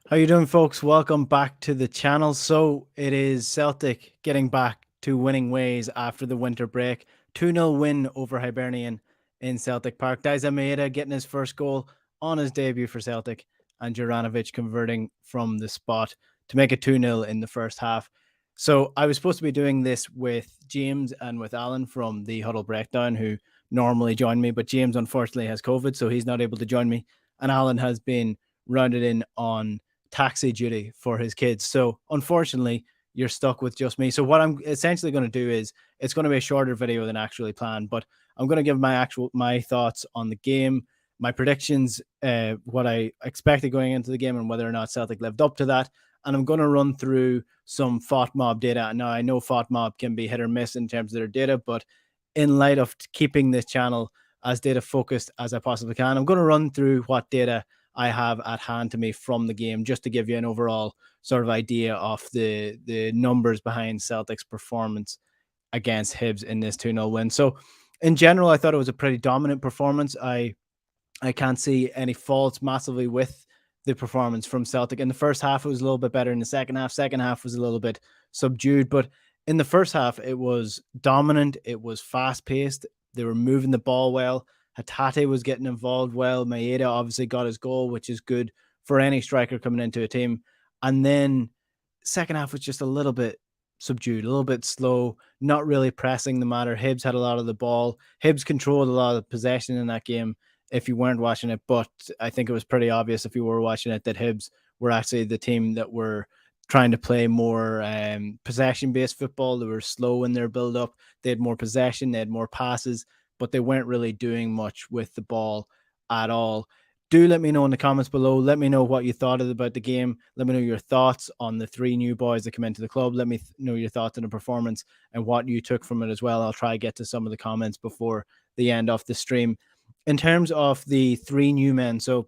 How you doing, folks? Welcome back to the channel. So it is Celtic getting back to winning ways after the winter break. 2-0 win over Hibernian in Celtic Park. Maeda getting his first goal on his debut for Celtic, and Juranovic converting from the spot to make it 2-0 in the first half. So I was supposed to be doing this with James and with Alan from the Huddle Breakdown, who normally join me, but James unfortunately has COVID, so he's not able to join me. And Alan has been rounded in on taxi duty for his kids. So unfortunately, you're stuck with just me. So what I'm essentially going to do is it's going to be a shorter video than actually planned, but I'm going to give my thoughts on the game, my predictions, what I expected going into the game, and whether or not Celtic lived up to that. And I'm going to run through some FOTMob data. Now I know FOTMob can be hit or miss in terms of their data, but in light of keeping this channel as data focused as I possibly can, I'm going to run through what data I have at hand to me from the game, just to give you an overall sort of idea of the numbers behind Celtic's performance against Hibs in this 2-0 win. So in general, I thought it was a pretty dominant performance. I can't see any faults massively with the performance from Celtic. In the first half, it was a little bit better. In the second half was a little bit subdued. But in the first half, it was dominant. It was fast paced. They were moving the ball well. Hatate was getting involved well. Maeda obviously got his goal, which is good for any striker coming into a team. And then second half was just a little bit subdued, a little bit slow, not really pressing the matter. Hibs had a lot of the ball. Hibs controlled a lot of the possession in that game if you weren't watching it, but I think it was pretty obvious if you were watching it that Hibs were actually the team that were trying to play more possession-based football. They were slow in their build-up. They had more possession. They had more passes, but they weren't really doing much with the ball at all. Do let me know in the comments below. Let me know what you thought about the game. Let me know your thoughts on the three new boys that come into the club. Let me know your thoughts on the performance and what you took from it as well. I'll try to get to some of the comments before the end of the stream. In terms of the three new men, so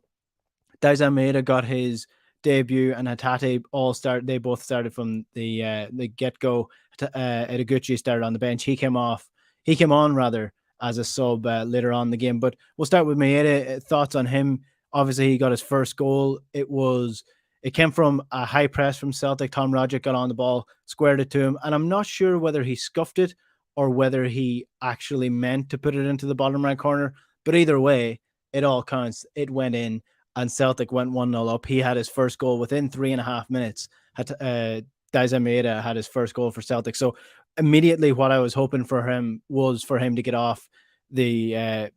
Maeda got his debut, and Hatate they both started from the get go. Edeguchi started on the bench. He came on rather as a sub later on in the game. But we'll start with Maeda. Thoughts on him? Obviously, he got his first goal. It came from a high press from Celtic. Tom Roderick got on the ball, squared it to him, and I'm not sure whether he scuffed it or whether he actually meant to put it into the bottom right corner. But either way, it all counts. It went in, and Celtic went 1-0 up. He had his first goal within 3.5 minutes. Maeda had his first goal for Celtic. So immediately what I was hoping for him was for him to get off the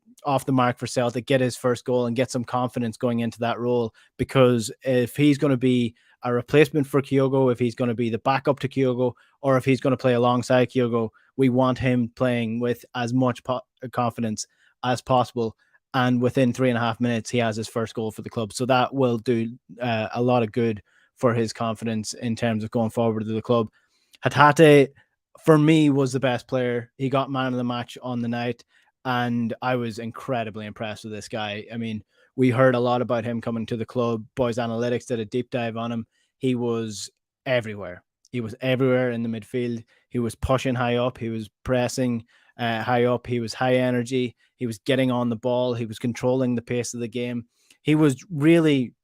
mark for Celtic, get his first goal and get some confidence going into that role. Because if he's going to be a replacement for Kyogo, if he's going to be the backup to Kyogo, or if he's going to play alongside Kyogo, we want him playing with as much confidence as possible. And within 3.5 minutes, he has his first goal for the club. So that will do a lot of good for his confidence in terms of going forward to the club. Hatate, for me, was the best player. He got man of the match on the night, and I was incredibly impressed with this guy. I mean, we heard a lot about him coming to the club. Boys Analytics did a deep dive on him. He was everywhere. He was everywhere in the midfield. He was pushing high up. He was pressing high up. He was high energy. He was getting on the ball. He was controlling the pace of the game. He really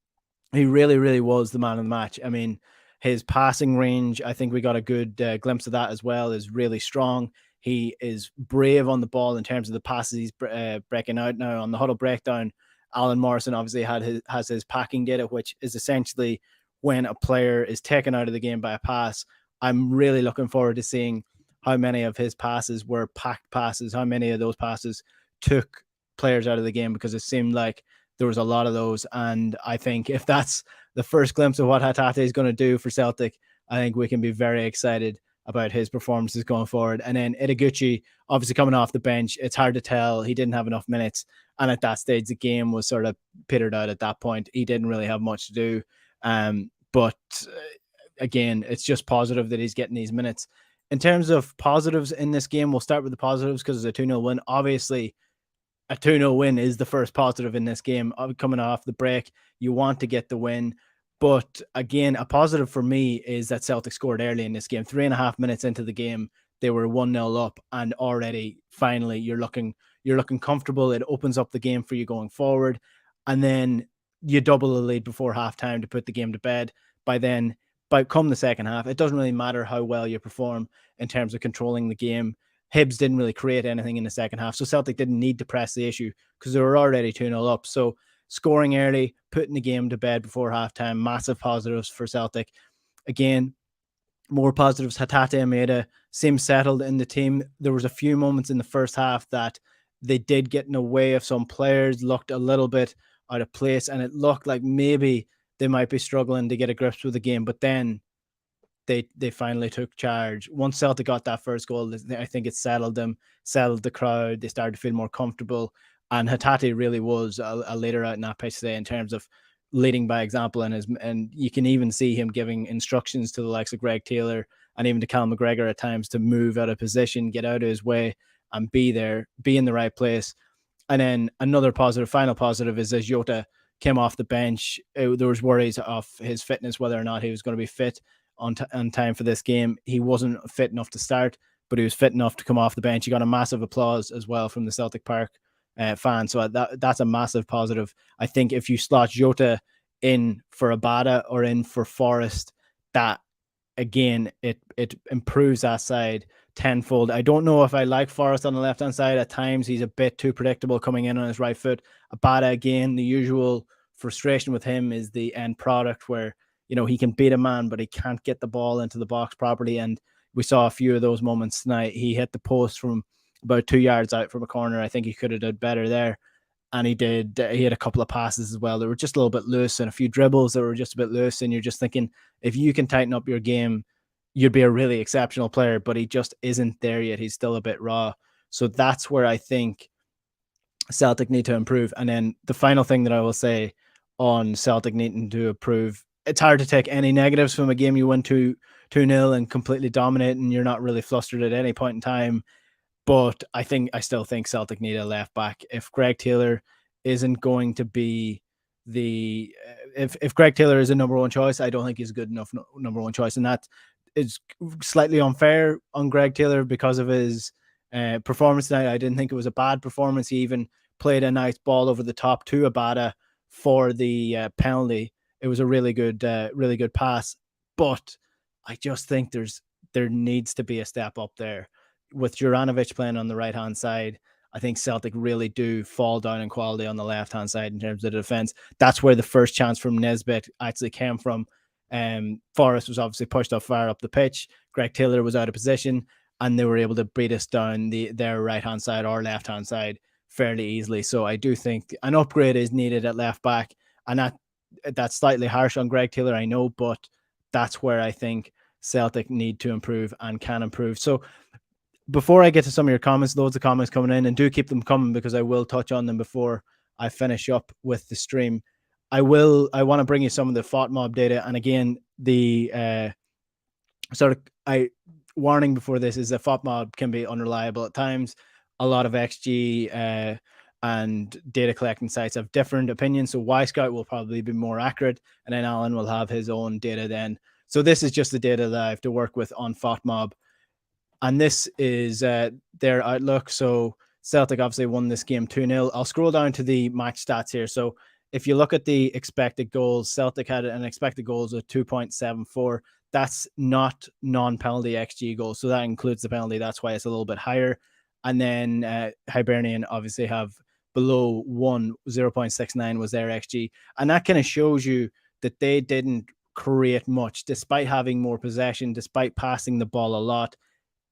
was the man of the match. I mean, his passing range, I think we got a good glimpse of that as well, is really strong. He is brave on the ball in terms of the passes he's breaking out. Now, on the Huddle Breakdown, Alan Morrison obviously has his packing data, which is essentially when a player is taken out of the game by a pass. I'm really looking forward to seeing how many of his passes were packed passes, how many of those passes took players out of the game, because it seemed like there was a lot of those. And I think if that's the first glimpse of what Hatate is going to do for Celtic, I think we can be very excited about his performances going forward. And then Edeguchi, obviously coming off the bench, it's hard to tell. He didn't have enough minutes. And at that stage, the game was sort of petered out at that point. He didn't really have much to do. But again, it's just positive that he's getting these minutes. In terms of positives in this game, we'll start with the positives because it's a 2-0 win. Obviously, a 2-0 win is the first positive in this game. Coming off the break, you want to get the win. But again, a positive for me is that Celtic scored early in this game. 3.5 minutes into the game, they were 1-0 up, and already, finally, you're looking comfortable. It opens up the game for you going forward. And then you double the lead before halftime to put the game to bed. By then, by come the second half, it doesn't really matter how well you perform in terms of controlling the game. Hibs didn't really create anything in the second half, so Celtic didn't need to press the issue because they were already 2-0 up. So scoring early, putting the game to bed before halftime, massive positives for Celtic. Again, more positives. Hatate and Maeda seemed settled in the team. There was a few moments in the first half that they did get in the way of some players, looked a little bit out of place, and it looked like maybe they might be struggling to get a grip with the game. But then they finally took charge. Once Celtic got that first goal, I think it settled them, settled the crowd. They started to feel more comfortable. And Hatate really was a leader out in that pitch today in terms of leading by example, and you can even see him giving instructions to the likes of Greg Taylor and even to Cal McGregor at times to move out of position, get out of his way, and be there, be in the right place. And then another positive, final positive, is as Jota came off the bench, there was worries of his fitness, whether or not he was going to be fit on time for this game. He wasn't fit enough to start, but he was fit enough to come off the bench. He got a massive applause as well from the Celtic Park fans. So that's a massive positive. I think if you slot Jota in for Abada or in for Forrest, that again, it improves that side tenfold. I don't know if I like Forrest on the left-hand side. At times, he's a bit too predictable coming in on his right foot. Abada, again, the usual frustration with him is the end product where, he can beat a man, but he can't get the ball into the box properly. And we saw a few of those moments tonight. He hit the post from about 2 yards out from a corner. I think he could have done better there. And he had a couple of passes as well that were just a little bit loose, and a few dribbles that were just a bit loose. And you're just thinking, if you can tighten up your game, you'd be a really exceptional player, but he just isn't there yet. He's still a bit raw. So that's where I think Celtic need to improve. And then the final thing that I will say on Celtic needing to improve, it's hard to take any negatives from a game you win 2-0 and completely dominate, and you're not really flustered at any point in time. But I still think Celtic need a left back. If Greg Taylor isn't going to be if Greg Taylor is a number one choice, I don't think he's a good enough number one choice. And that is slightly unfair on Greg Taylor because of his performance tonight. I didn't think it was a bad performance. He even played a nice ball over the top to Abada for the penalty. It was a really good pass. But I just think there needs to be a step up there. With Juranovic playing on the right-hand side, I think Celtic really do fall down in quality on the left-hand side in terms of the defence. That's where the first chance from Nesbitt actually came from. Forrest was obviously pushed up far up the pitch. Greg Taylor was out of position, and they were able to beat us down their right-hand side or left-hand side fairly easily. So I do think an upgrade is needed at left back, and that's slightly harsh on Greg Taylor, I know, but that's where I think Celtic need to improve and can improve. So before I get to some of your comments, loads of comments coming in, and do keep them coming because I will touch on them before I finish up with the stream. I want to bring you some of the FOTMob data. And again, the warning before this is that FOTMob can be unreliable at times. A lot of XG and data collecting sites have different opinions. So Scout will probably be more accurate, and then Alan will have his own data then. So this is just the data that I have to work with on FOTMob. And this is their outlook. So Celtic obviously won this game 2-0. I'll scroll down to the match stats here. So if you look at the expected goals, Celtic had an expected goals of 2.74. That's not non-penalty XG goals. So that includes the penalty. That's why it's a little bit higher. And then Hibernian obviously have below 0.69 was their XG. And that kind of shows you that they didn't create much, despite having more possession, despite passing the ball a lot.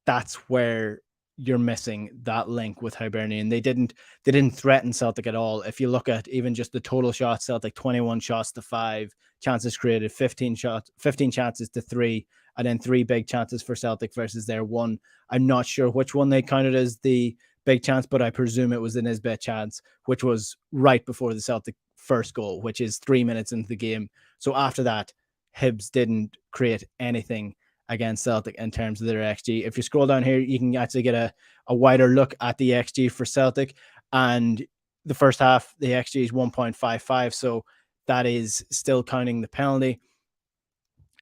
That's where you're missing that link with Hibernian. They didn't threaten Celtic at all. If you look at even just the total shots, Celtic 21 shots to 5, chances created 15 chances to 3, and then 3 big chances for Celtic versus their 1. I'm not sure which one they counted as the big chance, but I presume it was the Nisbet chance, which was right before the Celtic first goal, which is 3 minutes into the game. So after that, Hibs didn't create anything against Celtic in terms of their XG. If you scroll down here, you can actually get a wider look at the XG for Celtic. And the first half, the XG is 1.55. So that is still counting the penalty.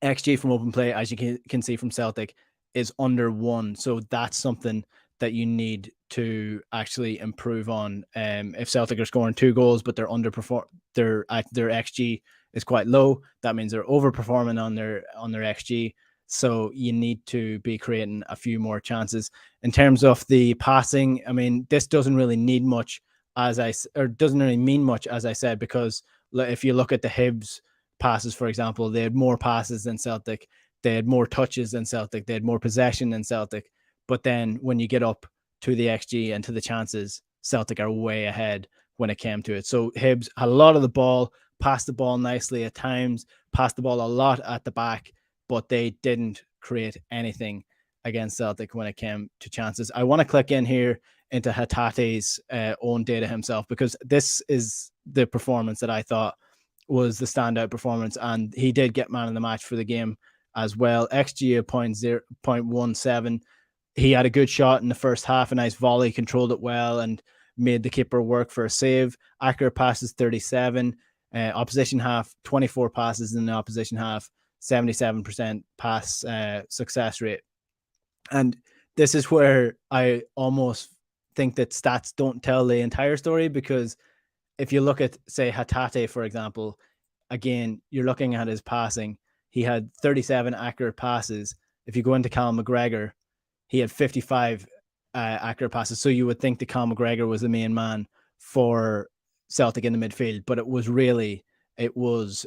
XG from open play, as you can see from Celtic, is under 1. So that's something that you need to actually improve on. If Celtic are scoring 2 goals, but they're underperform, their XG is quite low. That means they're overperforming on their XG. So you need to be creating a few more chances. In terms of the passing, I mean, this doesn't really need much, doesn't really mean much, as I said, because if you look at the Hibs passes, for example, they had more passes than Celtic. They had more touches than Celtic. They had more possession than Celtic. But then when you get up to the XG and to the chances, Celtic are way ahead when it came to it. So Hibs had a lot of the ball, passed the ball nicely at times, passed the ball a lot at the back, but they didn't create anything against Celtic when it came to chances. I want to click in here into Hatate's own data himself, because this is the performance that I thought was the standout performance, and he did get man of the match for the game as well. XG of 0.17. He had a good shot in the first half, a nice volley, controlled it well, and made the keeper work for a save. Accurate passes 37. Opposition half 24 passes in the opposition half, 77% pass success rate. And this is where I almost think that stats don't tell the entire story, because if you look at, say, Hatate, for example, again, you're looking at his passing. He had 37 accurate passes. If you go into Callum McGregor, he had 55 accurate passes. So you would think that Callum McGregor was the main man for Celtic in the midfield, but it was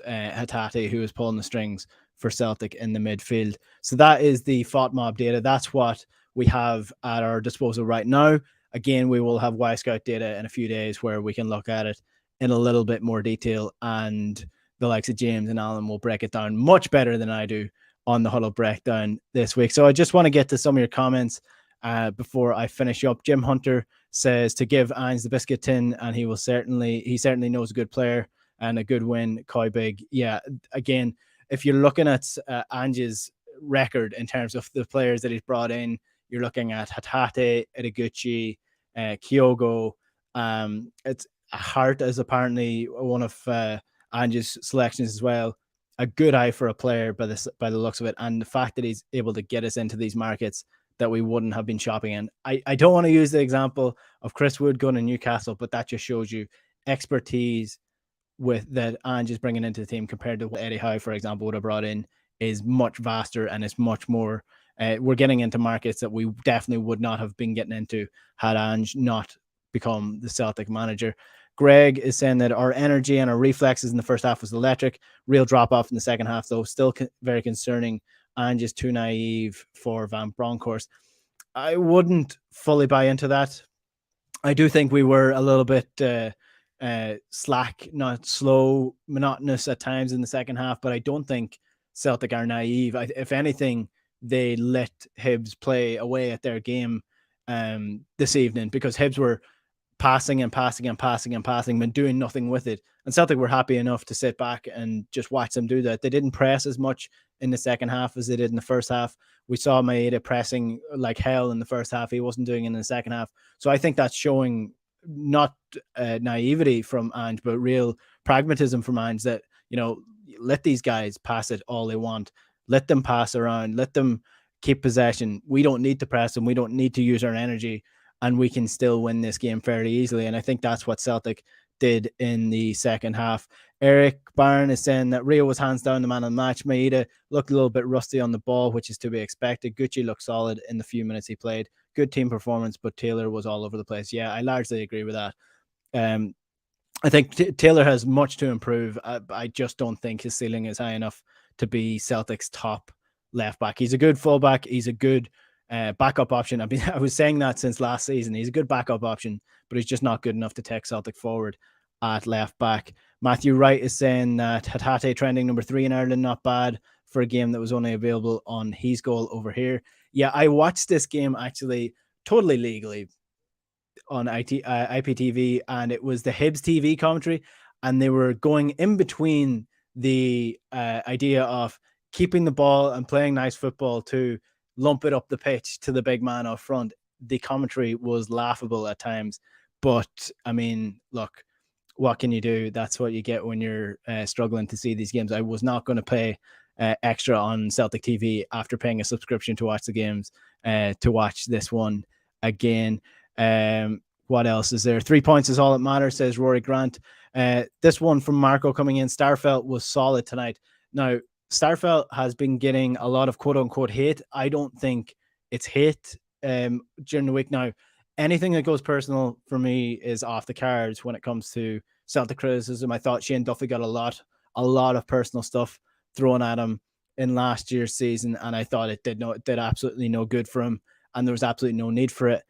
Hatate who was pulling the strings for Celtic in the midfield. So that is the FOTMob data. That's what we have at our disposal right now. Again, we will have Wyscout data in a few days where we can look at it in a little bit more detail, and the likes of James and Alan will break it down much better than I do on the Huddle Breakdown this week. So I just want to get to some of your comments before I finish up. Jim Hunter says to give Ange the biscuit tin, and he certainly knows a good player and a good win. Coy Big. Yeah, again, if you're looking at Ange's record in terms of the players that he's brought in, you're looking at Hatate, Ideguchi, Kyogo. It's Hart is apparently one of Ange's selections as well. A good eye for a player by the looks of it, and the fact that he's able to get us into these markets that we wouldn't have been shopping in. I don't want to use the example of Chris Wood going to Newcastle, but that just shows you expertise with that Ange is bringing into the team compared to what Eddie Howe, for example, would have brought in, is much vaster and is much more. We're getting into markets that we definitely would not have been getting into had Ange not become the Celtic manager. Greg is saying that our energy and our reflexes in the first half was electric. Real drop off in the second half, though. Still very concerning. Ange is too naive for Van Bronckhorst. I wouldn't fully buy into that. I do think we were a little bit slack, not slow, monotonous at times in the second half, but I don't think Celtic are naive. If anything, they let Hibs play away at their game this evening, because Hibs were passing and passing and passing and passing, but doing nothing with it. And Celtic were happy enough to sit back and just watch them do that. They didn't press as much in the second half as they did in the first half. We saw Maeda pressing like hell in the first half. He wasn't doing it in the second half. So I think that's showing not naivety from Ange, but real pragmatism from Ange, that, let these guys pass it all they want. Let them pass around. Let them keep possession. We don't need to press them. We don't need to use our energy, and we can still win this game fairly easily. And I think that's what Celtic did in the second half. Eric Barron is saying that Rio was hands down the man of the match. Maeda looked a little bit rusty on the ball, which is to be expected. Gucci looked solid in the few minutes he played. Good team performance, but Taylor was all over the place. Yeah, I largely agree with that. I think Taylor has much to improve. I just don't think his ceiling is high enough to be Celtic's top left back. He's a good fullback. He's a good backup option. I mean, I was saying that since last season. He's a good backup option, but he's just not good enough to take Celtic forward at left back. Matthew Wright is saying that Hatate trending number 3 in Ireland, not bad for a game that was only available on His Goal over here. Yeah, I watched this game actually totally legally on IPTV, and it was the Hibs TV commentary, and they were going in between the idea of keeping the ball and playing nice football to lump it up the pitch to the big man up front. The commentary was laughable at times, but I mean, look, what can you do? That's what you get when you're struggling to see these games. I was not going to pay extra on Celtic TV after paying a subscription to watch the games to watch this one. again. What else is there? 3 points is all that matters, says Rory Grant. This one from Marco coming in. Starfelt was solid tonight. Now, Starfelt has been getting a lot of quote unquote hate. I don't think it's hate during the week. Now, anything that goes personal for me is off the cards when it comes to Celtic criticism. I thought Shane Duffy got a lot of personal stuff thrown at him in last year's season, and I thought it did absolutely no good for him, and there was absolutely no need for it.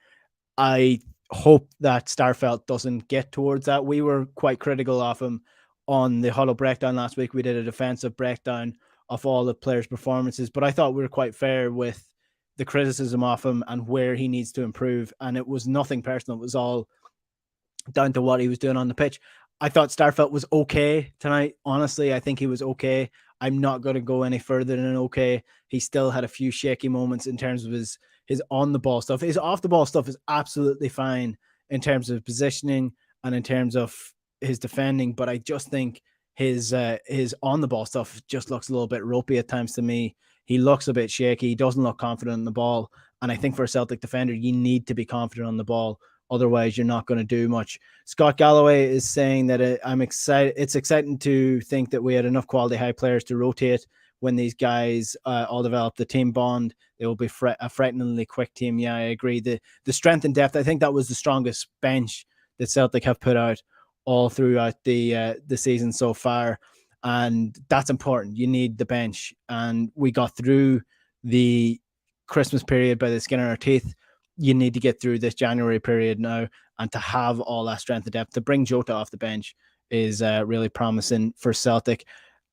I hope that Starfelt doesn't get towards that. We were quite critical of him on the Huddle Breakdown last week. We did a defensive breakdown of all the players' performances, but I thought we were quite fair with the criticism of him and where he needs to improve. And it was nothing personal. It was all down to what he was doing on the pitch. I thought Starfelt was okay tonight. Honestly, I think he was okay. I'm not going to go any further than okay. He still had a few shaky moments in terms of his on the ball stuff. His off the ball stuff is absolutely fine in terms of positioning and in terms of his defending, but I just think his on the ball stuff just looks a little bit ropey at times to me. He looks a bit shaky. He doesn't look confident on the ball, and I think for a Celtic defender, you need to be confident on the ball. Otherwise, you're not going to do much. Scott Galloway is saying that I'm excited. It's exciting to think that we had enough quality high players to rotate when these guys all develop the team bond. They will be a frighteningly quick team. Yeah, I agree. The strength and depth, I think that was the strongest bench that Celtic have put out all throughout the season so far. And that's important. You need the bench. And we got through the Christmas period by the skin of our teeth. You need to get through this January period now, and to have all that strength and depth. To bring Jota off the bench is really promising for Celtic.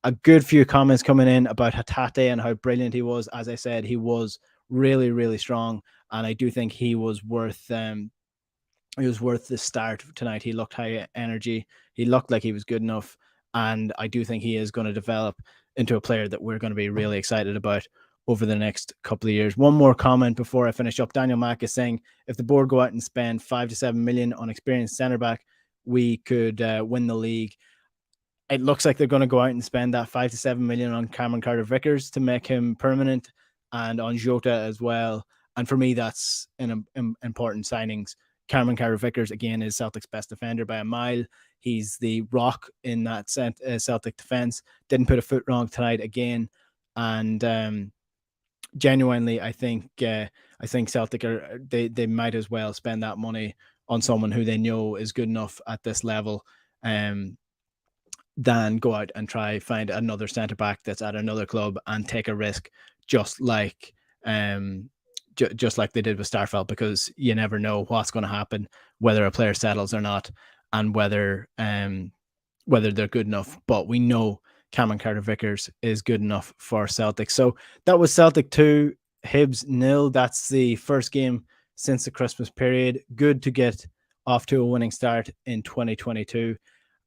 A good few comments coming in about Hatate and how brilliant he was. As I said, he was really, really strong, and I do think he was worth the start tonight. He looked high energy. He looked like he was good enough, and I do think he is going to develop into a player that we're going to be really excited about over the next couple of years. One more comment before I finish up. Daniel Mack is saying, if the board go out and spend 5 to 7 million on experienced centre back, we could win the league. It looks like they're going to go out and spend that 5 to 7 million on Cameron Carter-Vickers to make him permanent, and on Jota as well. And for me, that's an important signings. Cameron Carter-Vickers, again, is Celtic's best defender by a mile. He's the rock in that Celtic defence. Didn't put a foot wrong tonight again. And genuinely, I think Celtic they might as well spend that money on someone who they know is good enough at this level, than go out and try find another centre back that's at another club and take a risk, just like just like they did with Starfelt, because you never know what's going to happen, whether a player settles or not, and whether they're good enough. But we know Cameron Carter-Vickers is good enough for Celtic. So that was Celtic 2, Hibs 0. That's the first game since the Christmas period. Good to get off to a winning start in 2022.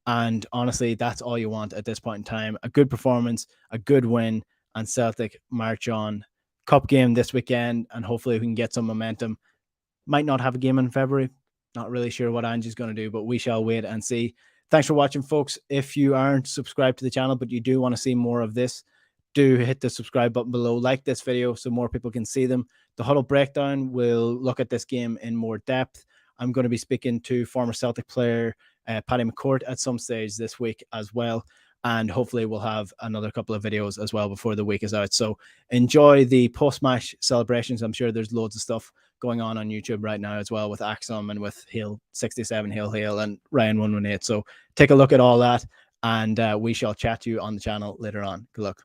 And honestly, that's all you want at this point in time. A good performance, a good win, and Celtic march on. Cup game this weekend, and hopefully we can get some momentum. Might not have a game in February. Not really sure what Angie's going to do, but we shall wait and see. Thanks for watching, folks. If you aren't subscribed to the channel, but you do want to see more of this, do hit the subscribe button below. Like this video so more people can see them. The Huddle Breakdown will look at this game in more depth. I'm going to be speaking to former Celtic player Paddy McCourt at some stage this week as well. And hopefully we'll have another couple of videos as well before the week is out. So enjoy the post-match celebrations. I'm sure there's loads of stuff going on YouTube right now as well, with Axum and with Hill 67, Hill and Ryan 118. So take a look at all that, and we shall chat to you on the channel later on. Good luck.